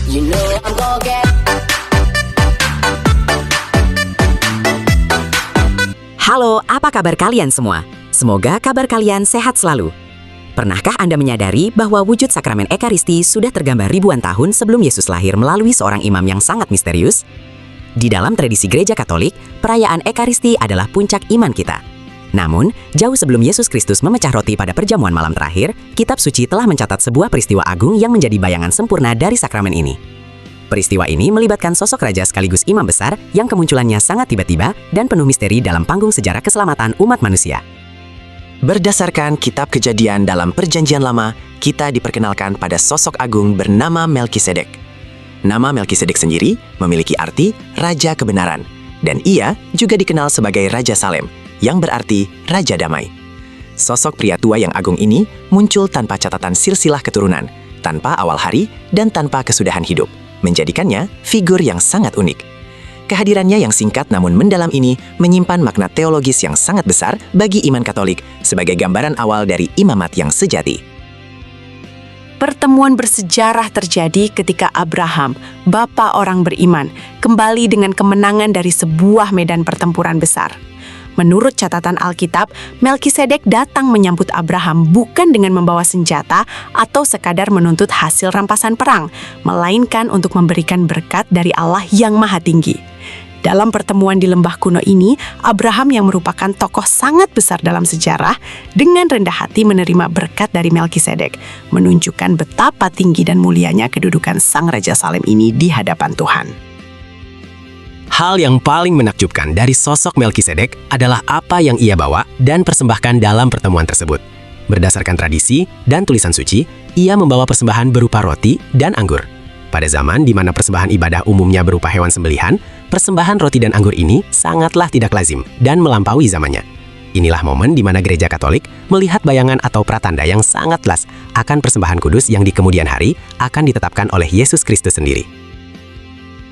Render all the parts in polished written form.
You know I'm gonna get. Halo, apa kabar kalian semua? Semoga kabar kalian sehat selalu. Pernahkah Anda menyadari bahwa wujud sakramen Ekaristi sudah tergambar ribuan tahun sebelum Yesus lahir melalui seorang imam yang sangat misterius? Di dalam tradisi Gereja Katolik, perayaan Ekaristi adalah puncak iman kita. Namun, jauh sebelum Yesus Kristus memecah roti pada perjamuan malam terakhir, Kitab Suci telah mencatat sebuah peristiwa agung yang menjadi bayangan sempurna dari sakramen ini. Peristiwa ini melibatkan sosok raja sekaligus imam besar yang kemunculannya sangat tiba-tiba dan penuh misteri dalam panggung sejarah keselamatan umat manusia. Berdasarkan kitab Kejadian dalam Perjanjian Lama, kita diperkenalkan pada sosok agung bernama Melkisedek. Nama Melkisedek sendiri memiliki arti Raja Kebenaran, dan ia juga dikenal sebagai Raja Salem, yang berarti Raja Damai. Sosok pria tua yang agung ini muncul tanpa catatan silsilah keturunan, tanpa awal hari, dan tanpa kesudahan hidup, menjadikannya figur yang sangat unik. Kehadirannya yang singkat namun mendalam ini menyimpan makna teologis yang sangat besar bagi iman Katolik sebagai gambaran awal dari imamat yang sejati. Pertemuan bersejarah terjadi ketika Abraham, bapa orang beriman, kembali dengan kemenangan dari sebuah medan pertempuran besar. Menurut catatan Alkitab, Melkisedek datang menyambut Abraham bukan dengan membawa senjata atau sekadar menuntut hasil rampasan perang, melainkan untuk memberikan berkat dari Allah yang Maha Tinggi. Dalam pertemuan di lembah kuno ini, Abraham yang merupakan tokoh sangat besar dalam sejarah, dengan rendah hati menerima berkat dari Melkisedek, menunjukkan betapa tinggi dan mulianya kedudukan Sang Raja Salem ini di hadapan Tuhan. Hal yang paling menakjubkan dari sosok Melkisedek adalah apa yang ia bawa dan persembahkan dalam pertemuan tersebut. Berdasarkan tradisi dan tulisan suci, ia membawa persembahan berupa roti dan anggur. Pada zaman di mana persembahan ibadah umumnya berupa hewan sembelihan, persembahan roti dan anggur ini sangatlah tidak lazim dan melampaui zamannya. Inilah momen di mana Gereja Katolik melihat bayangan atau pratanda yang sangat jelas akan persembahan kudus yang di kemudian hari akan ditetapkan oleh Yesus Kristus sendiri.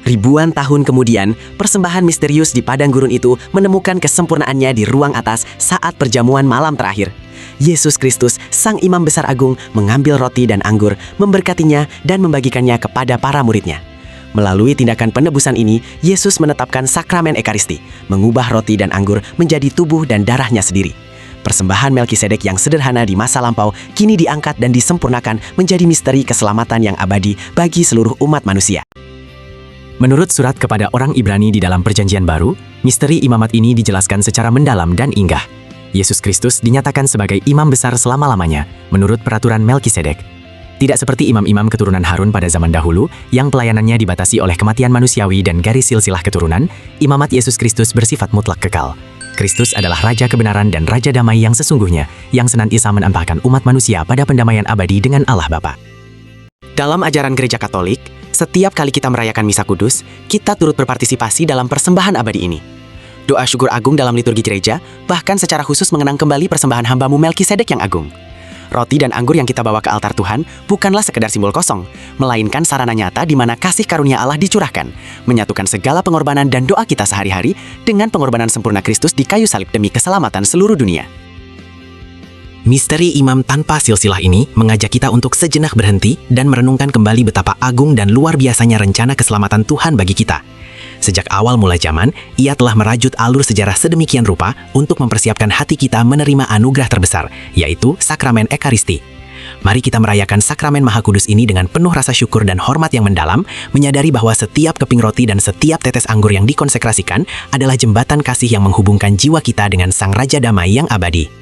Ribuan tahun kemudian, persembahan misterius di padang gurun itu menemukan kesempurnaannya di ruang atas saat perjamuan malam terakhir. Yesus Kristus, Sang Imam Besar Agung, mengambil roti dan anggur, memberkatinya dan membagikannya kepada para muridnya. Melalui tindakan penebusan ini, Yesus menetapkan sakramen Ekaristi, mengubah roti dan anggur menjadi tubuh dan darahnya sendiri. Persembahan Melkisedek yang sederhana di masa lampau kini diangkat dan disempurnakan menjadi misteri keselamatan yang abadi bagi seluruh umat manusia. Menurut surat kepada orang Ibrani di dalam Perjanjian Baru, misteri imamat ini dijelaskan secara mendalam dan inggah. Yesus Kristus dinyatakan sebagai imam besar selama-lamanya menurut peraturan Melkisedek. Tidak seperti imam-imam keturunan Harun pada zaman dahulu yang pelayanannya dibatasi oleh kematian manusiawi dan garis silsilah keturunan, imamat Yesus Kristus bersifat mutlak kekal. Kristus adalah Raja Kebenaran dan Raja Damai yang sesungguhnya, yang senantiasa menampakkan umat manusia pada pendamaian abadi dengan Allah Bapa. Dalam ajaran Gereja Katolik, setiap kali kita merayakan Misa Kudus, kita turut berpartisipasi dalam persembahan abadi ini. Doa syukur agung dalam liturgi gereja, bahkan secara khusus mengenang kembali persembahan hamba-Mu Melkisedek yang agung. Roti dan anggur yang kita bawa ke altar Tuhan bukanlah sekedar simbol kosong, melainkan sarana nyata di mana kasih karunia Allah dicurahkan, menyatukan segala pengorbanan dan doa kita sehari-hari dengan pengorbanan sempurna Kristus di kayu salib demi keselamatan seluruh dunia. Misteri imam tanpa silsilah ini mengajak kita untuk sejenak berhenti dan merenungkan kembali betapa agung dan luar biasanya rencana keselamatan Tuhan bagi kita. Sejak awal mulai zaman, ia telah merajut alur sejarah sedemikian rupa untuk mempersiapkan hati kita menerima anugerah terbesar, yaitu sakramen Ekaristi. Mari kita merayakan sakramen Maha Kudus ini dengan penuh rasa syukur dan hormat yang mendalam, menyadari bahwa setiap keping roti dan setiap tetes anggur yang dikonsekrasikan adalah jembatan kasih yang menghubungkan jiwa kita dengan Sang Raja Damai yang abadi.